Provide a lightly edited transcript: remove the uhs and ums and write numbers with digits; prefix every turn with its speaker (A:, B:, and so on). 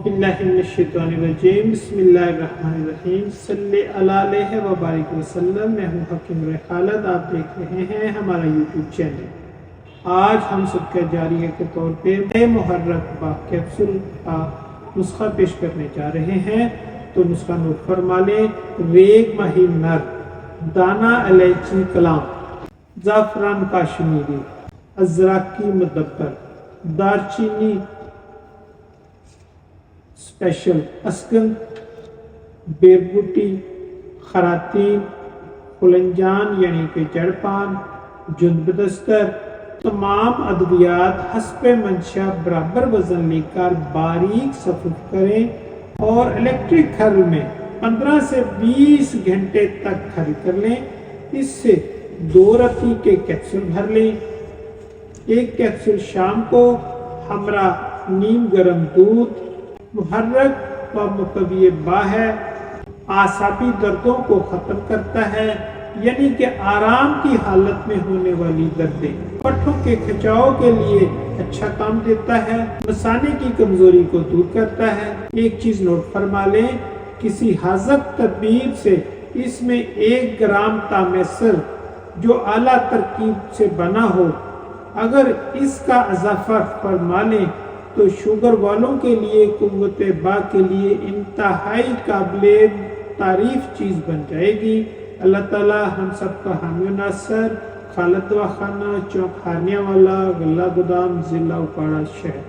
A: बिल्लाहि मिनश्शैतानिर्रजीम बिस्मिल्लाहिर्रहमानिर्रहीम सल्ली अला अलैहि व बारिक वसल्लम। मैं हूँ हकीम खालिद, आप देख रहे हैं हमारा यूट्यूब चैनल। आज हम सदका जारिया के तौर पे मुहर्रक बा कैप्सूल का नुस्खा पेश करने जा रहे हैं। तो नुस्खा नोट फरमा लें। रेग माही नर, दाना इलायची कलाम, ज़ाफ़रान काश्मीरी, अज़राकी मुदब्बर, दारचीनी स्पेशल, अस्कन, बेरबूटी, खरातीन, खुलंजान यानी कि जड़पान, जुंदबदस्तर, तमाम अद्वियात हस्ब मंशा बराबर वजन लेकर बारीक सफ़ुफ करें और इलेक्ट्रिक खल में 15 से 20 घंटे तक खल कर लें। इससे 2 रत्ती के कैप्सूल भर लें। एक कैप्सूल शाम को हमरा नीम गर्म दूध। मुहर्रक व मुकव्वी बा है, आसाबी दर्दों को ख़त्म करता है, यानी कि आराम की हालत में होने वाली दर्दें, पट्ठों के खिंचाव के लिए अच्छा काम देता है, मसाने की कमजोरी को दूर करता है। एक चीज़ नोट फरमा लें, किसी हाज़क तबीब से इसमें 1 ग्राम तामेसर जो आला तरकीब से बना हो, अगर इसका इजाफा फरमा लें तो शुगर वालों के लिए, कुव्वत बा के लिए इंतहाई काबिल तारीफ चीज़ बन जाएगी। अल्लाह ताला हम सबका हामी नासर। खालिद दवाखाना, चौक हारनिया वाला, गल्ला गोदाम, ज़िला उपाड़ा शहर।